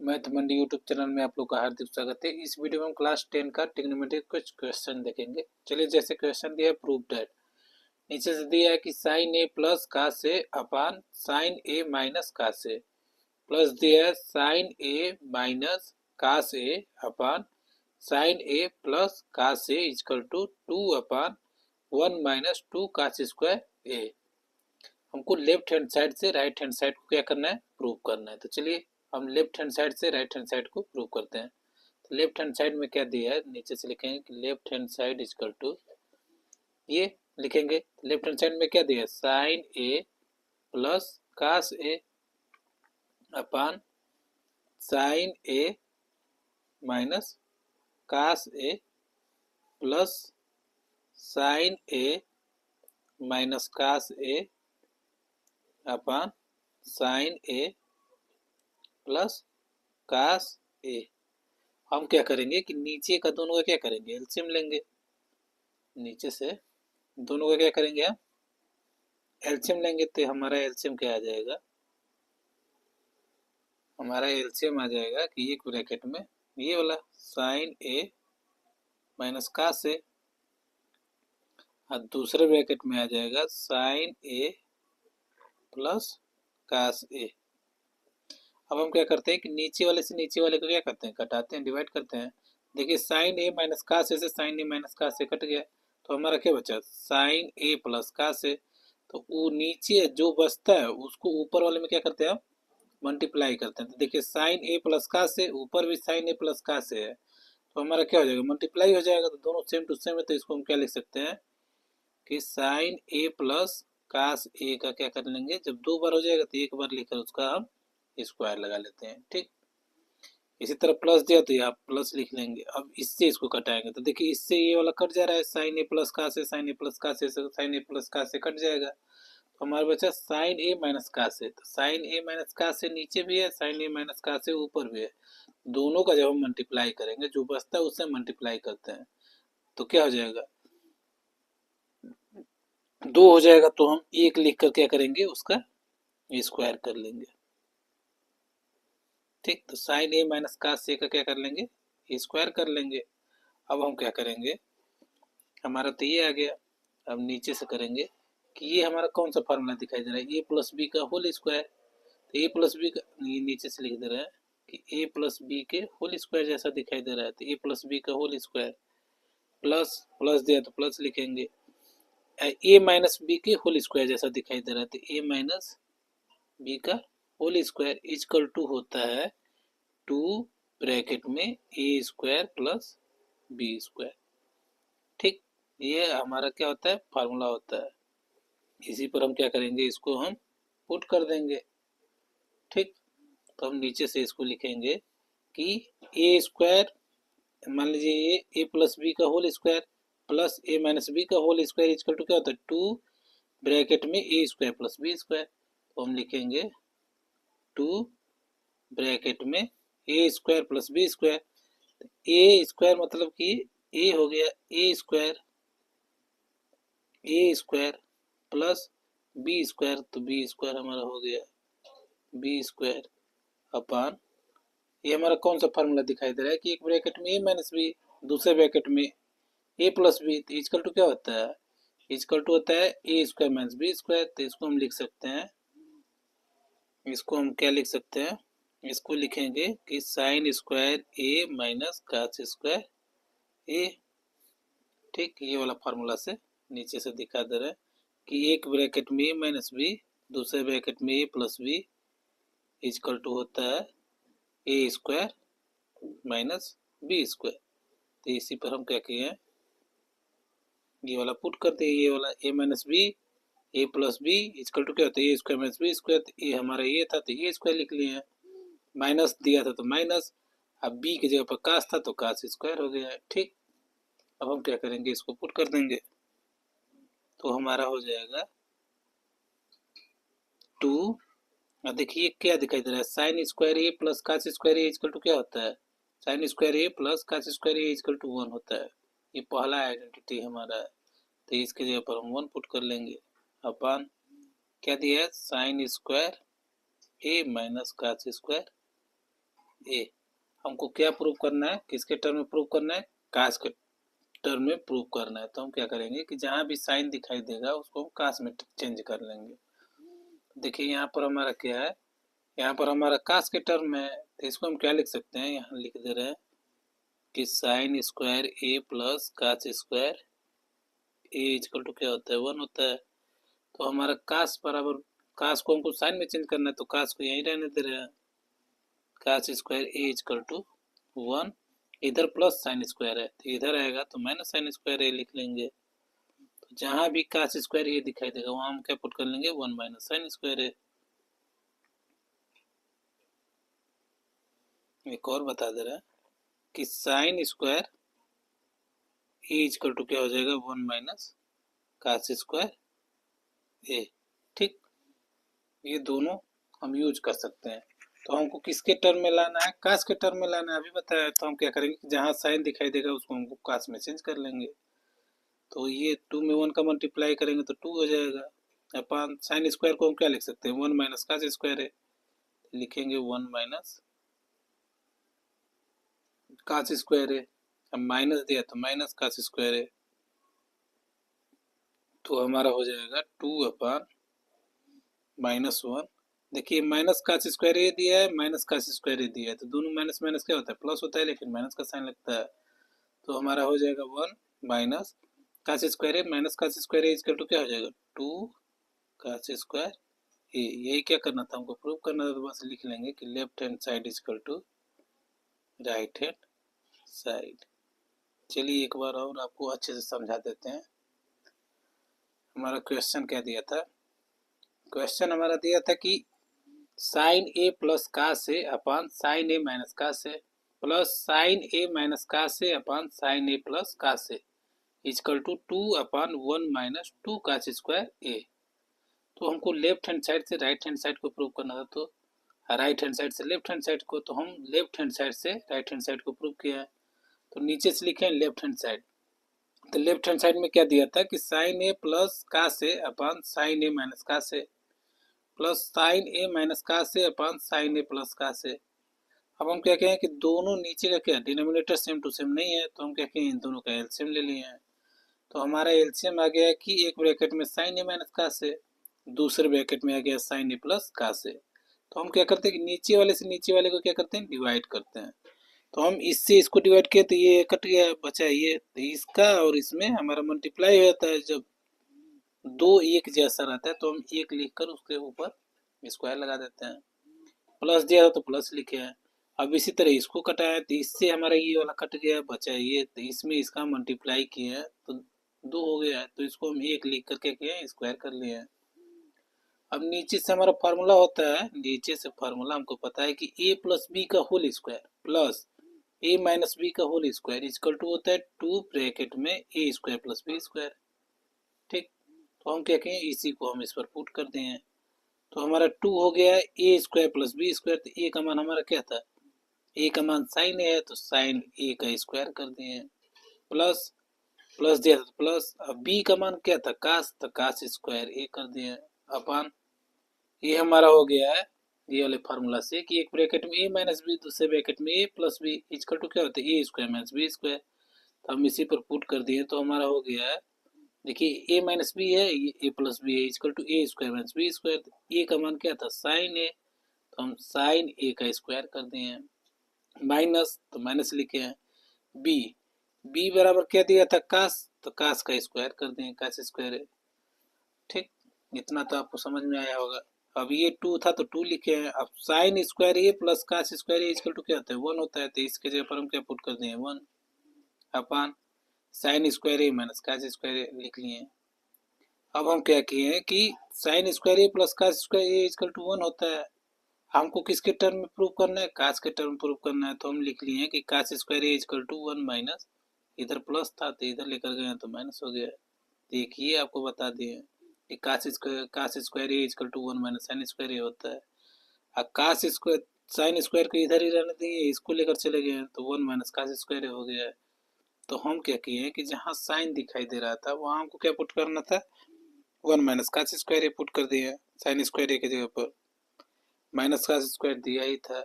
Math मंडी YouTube channel में आप लोग का हार्दिक स्वागत है। इस वीडियो में हम क्लास 10 का ट्रिग्नोमेट्री कुछ क्वेश्चन देखेंगे। चलिए, जैसे क्वेश्चन दिया है, प्रूव दैट। नीचे से दिया है कि sine A plus cos A upon sine A minus cos A, plus दिया है sine A minus cos A upon sine A plus cos A equal to 2 upon 1 minus 2 cos square A. हमको left hand side से right hand side को क्या करना है, prove करना है। तो चलिए हम लेफ्ट हैंड साइड से राइट हैंड साइड को प्रूव करते हैं। तो लेफ्ट हैंड साइड में क्या दिया है, नीचे से लिखेंगे कि left hand side equal to, ये लिखेंगे लेफ्ट हैंड साइड में क्या दिया है, sine A plus cos A upon sine A minus cos A plus sine A minus cos A upon sine A plus cos A. हम क्या करेंगे कि नीचे का दोनों का क्या करेंगे, एलसीएम लेंगे। नीचे से दोनों का क्या करेंगे, हम एलसीएम लेंगे। तो हमारा एलसीएम क्या आ जाएगा, हमारा एलसीएम आ जाएगा कि एक ब्रैकेट में ये वाला साइन ए माइनस कास ए और दूसरे ब्रैकेट में आ जाएगा साइन ए प्लस कास ए। अब हम क्या करते हैं कि नीचे वाले से नीचे वाले को क्या करते हैं, घटाते हैं, डिवाइड करते हैं। देखिए साइन ए माइनस कास ए से sign A minus cos A cut गया, तो हमारा क्या बचा, साइन ए प्लस कास ए। तो वो नीचे जो बचता है उसको ऊपर वाले में क्या करते हैं, हम मल्टीप्लाई करते हैं। तो देखिए साइन ए प्लस कास ए, ऊपर भी साइन ए प्लस कास ए है, तो हमारा क्या हो जाएगा, मल्टीप्लाई हो जाएगा। तो दोनों सेम टू सेम है, तो इसको हम क्या लिख सकते हैं कि साइन ए प्लस कास ए का क्या कर लेंगे, जब दो बार हो जाएगा तो एक बार लिखकर उसका हम स्क्वायर लगा लेते हैं। ठीक, इसी तरह प्लस दिया तो यहाँ प्लस लिख लेंगे। अब इससे इसको कटाएंगे तो देखिए इससे ये वाला कट जा रहा है, साइन ए प्लस का से साइन ए प्लस का से साइन ए प्लस का से कट जाएगा। तो हमारे बचा साइन ए माइनस का से। तो साइन ए माइनस का से नीचे भी है, साइन ए माइनस का से ऊपर भी है। दोनों का जब हम मल्टीप्लाई करेंगे, जो बचता है उससे मल्टीप्लाई करते हैं, तो क्या हो जाएगा, दो हो जाएगा। तो हम एक लिख कर क्या करेंगे, उसका स्क्वायर कर लेंगे। ठीक, तो साइन ए माइनस का से का क्या कर लेंगे, स्क्वायर कर लेंगे। अब हम क्या करेंगे, हमारा तो ये आ गया। अब नीचे से करेंगे कि ये हमारा कौन सा फार्मूला दिखाई दे रहा है, ए प्लस बी का होल स्क्वायर। तो ए प्लस बी का ये नीचे से लिख दे रहा है कि ए प्लस बी के होल स्क्वायर जैसा दिखाई दे रहा है। तो ए प्लस बी का होल स्क्वायर प्लस प्लस दिया तो प्लस लिखेंगे, ए माइनस बी के होल स्क्वायर जैसा दिखाई दे रहा है। तो ए माइनस बी का होल स्क्वायर इजकल टू होता है 2 ब्रैकेट में ए स्क्वायर प्लस बी स्क्वायर। ठीक, ये हमारा क्या होता है, फार्मूला होता है। इसी पर हम क्या करेंगे, इसको हम पुट कर देंगे। ठीक, तो हम नीचे से इसको लिखेंगे कि ए स्क्वायर, मान लीजिए ये ए प्लस बी का होल स्क्वायर प्लस ए माइनस बी का होल स्क्वायर इक्वल टू क्या होता है, 2 ब्रैकेट में ए स्क्वायर प्लस बी स्क्वायर। तो हम लिखेंगे 2 ब्रैकेट में ए स्क्वायर प्लस बी स्क्वायर। ए स्क्वायर मतलब कि ए हो गया ए स्क्वायर प्लस बी स्क्वायर, तो बी स्क्वायर हमारा हो गया बी स्क्वायर अपान, ये हमारा कौन सा फार्मूला दिखाई दे रहा है कि एक ब्रैकेट में ए माइनस बी, दूसरे ब्रैकेट में ए प्लस बी। तो इजकल टू क्या होता है, इजकल टू होता है A square minus B square. तो इसको हम लिख सकते हैं, इसको हम क्या लिख सकते हैं, इसको लिखेंगे कि sine square A minus cos square ए। ठीक, ये वाला फार्मूला से नीचे से दिखा दे रहा है कि एक ब्रैकेट में ए माइनस बी, दूसरे ब्रैकेट में ए प्लस बी इजकल टू होता है A square minus B square. तो इसी पर हम क्या किए हैं, ये वाला पुट करते हैं, ये वाला A minus B A plus B equal to क्या होता है, A square minus B square. ये हमारा ये था तो ये स्क्वायर लिख लिए हैं, माइनस दिया था तो माइनस, अब बी की जगह पर कास था तो कास स्क्वायर हो गया है। ठीक, अब हम क्या करेंगे, इसको पुट कर देंगे, तो हमारा हो जाएगा 2। देखिए क्या दिखाई दे रहा है, sine square A plus cos square A equal to क्या होता है, sine square A plus cos square A equal to 1 होता है। ये पहला आइडेंटिटी हमारा है, तो इसके जगह पर हम 1 पुट कर लेंगे अपान क्या दिया है, sine square A minus cos square A. हमको क्या प्रूव करना है, किसके टर्म में प्रूव करना है, कास के टर्म में प्रूव करना है। तो हम क्या करेंगे कि जहाँ भी साइन दिखाई देगा उसको हम कास में चेंज कर लेंगे। देखिए यहाँ पर हमारा क्या है, यहाँ पर हमारा कास के टर्म है, तो इसको हम क्या लिख सकते हैं, यहाँ लिख दे रहे हैं कि sine square A plus cos square A equal to क्या होता है, 1 होता है। तो हमारा कास बराबर, कास को हमको साइन में चेंज करना है तो कास को यहीं रहने दे रहे हैं, cos square A equal to 1। इधर प्लस साइन स्क्वायर है तो इधर आएगा तो माइनस साइन स्क्वायर ए लिख लेंगे। तो जहां भी कास स्क्वायर ए दिखाई देगा वहां हम क्या पुट कर लेंगे, 1 माइनस साइन स्क्वायर ए। एक और बता दे रहा है कि sine square A equal to क्या हो जाएगा, 1 माइनस कास स्क्वायर ए। ठीक, ये दोनों हम यूज कर सकते हैं। तो हमको किसके टर्म में लाना है, कास के टर्म में लाना है, अभी बताया। तो हम क्या करेंगे, जहाँ साइन दिखाई देगा उसको हमको कास में चेंज कर लेंगे। तो ये 2 में 1 का मल्टीप्लाई करेंगे तो 2 हो जाएगा। अपन साइन स्क्वायर को हम क्या लिख सकते हैं, 1 माइनस कास स्क्वायर है, लिखेंगे 1 माइनस कास स्क्वायर है। अब माइनस दिया तो माइनस कास स्क्वायर है, तो हमारा हो जाएगा 2 माइनस 1। देखिए माइनस कास स्क्वायर ए दिया है, माइनस कास स्क्वायर ए दिया है, तो दोनों माइनस माइनस क्या होता है, प्लस होता है, लेकिन माइनस का साइन लगता है। तो हमारा हो जाएगा 1 minus cos square A minus cos square A equal to क्या हो जाएगा, 2 कास स्क्वायर ए। यही क्या करना था, हमको प्रूव करना था, तो बस लिख लेंगे कि left hand side equal to right hand side. चलिए एक बार और आपको अच्छे से समझा देते हैं। हमारा क्वेश्चन क्या दिया था, क्वेश्चन हमारा दिया था कि साइन ए प्लस का से अपान साइन ए माइनस का से प्लस साइन ए माइनस का से अपान साइन ए प्लस का से equal to 2/1 minus 2 cos square A. तो हमको लेफ्ट हैंड साइड से राइट हैंड साइड को प्रूव करना था, तो राइट हैंड साइड से लेफ्ट हैंड साइड को, तो हम लेफ्ट हैंड साइड से राइट हैंड साइड को प्रूव किया है। तो नीचे से लिखे लेफ्ट हैंड साइड। तो लेफ्ट हैंड साइड में क्या दिया था कि साइन ए प्लस का से अपान साइन ए माइनस का से प्लस साइन ए माइनस का से अपान साइन ए प्लस का से। अब हम क्या कहें कि दोनों नीचे का क्या डिनोमिनेटर सेम टू सेम नहीं है, तो हम क्या कहें इन दोनों का एलसीएम ले लिए हैं। तो हमारा एलसीएम आ गया कि एक ब्रैकेट में साइन ए माइनस का से, दूसरे ब्रैकेट में आ गया साइन ए प्लस का से। तो हम क्या करते हैं कि नीचे वाले से नीचे वाले को क्या करते हैं, डिवाइड करते हैं। तो हम इससे इसको डिवाइड किए तो ये कट गया, बचा ये, तो इसका और इसमें हमारा मल्टीप्लाई हो जाता है। जब दो एक जैसा रहता है तो हम एक लिखकर उसके ऊपर स्क्वायर लगा देते हैं। प्लस दिया तो प्लस लिखे हैं। अब इसी तरह इसको कटाया तो इससे हमारा ये वाला कट गया, बचा ये, तो इसमें इसका मल्टीप्लाई किया तो 2 हो गया, तो इसको हम एक लिख करके किए स्क्वायर कर लिए। अब नीचे से हमारा फार्मूला होता है, नीचे से फार्मूला हमको पता है कि a प्लस बी का whole square plus a minus b का होल स्क्वायर इक्वल टू होता है 2 ब्रैकेट में a square plus b square. ठीक, तो हम क्या कहें, इसी को हम इस पर पुट कर दें। तो हमारा 2 हो गया a square plus b square. तो a का मान हमारा क्या था, a का मान साइन है तो साइन a का स्क्वायर कर दिए, प्लस प्लस दिया था प्लस। अब b का मान क्या था, कास, तो कास स्क्वायर a कर दिए अपान। ये हमारा हो गया है ये वाले फार्मूला से कि एक ब्रैकेट में a माइनस बी, दूसरे ब्रैकेट में a plus b equal to क्या होता है, a square minus B square. तो हम इसी पर पुट कर दिए तो हमारा हो गया है, देखिए a माइनस बी है, ये a प्लस बी है equal to a square minus B square. a का मान क्या था, साइन a, तो हम साइन a का स्क्वायर कर दिए हैं, माइनस तो माइनस लिखे हैं। b b बराबर क्या दिया था, कास, तो कास का स्क्वायर कर दिए, कास स्क्वायर है। ठीक, इतना तो आपको समझ में आया होगा। अब ये 2 था तो 2 लिखे हैं। अब sine square A plus cos square A equal to क्या होता है, 1 होता है, तो इसके जगह पर हम क्या पुट कर दें, 1 upon sine square A minus cos square A लिख लिए। अब हम क्या किए हैं कि sine square A plus cos square A equal to 1 होता है। हमको किसके टर्म में प्रूव करना है, कास के टर्म में प्रूव करना है। तो हम लिख लिए हैं कि cos square A equal to 1 minus, इधर प्लस था तो इधर लेकर गए तो माइनस हो गया। देखिए आपको बता दिए कि cos square A equal to 1 minus sine square A होता है। अब कास स्क्वायर साइन स्क्वायर को इधर ही रहने देंगे, इसको लेकर चले गए तो 1 माइनस कास स्क्वायर हो गया है। तो हम क्या किए कि जहाँ साइन दिखाई दे रहा था वहाँ हमको क्या पुट करना था, 1 माइनस कास स्क्वायर ए पुट कर दिया साइन स्क्वायर ए की जगह पर। माइनस कास स्क्वायर दिया ही था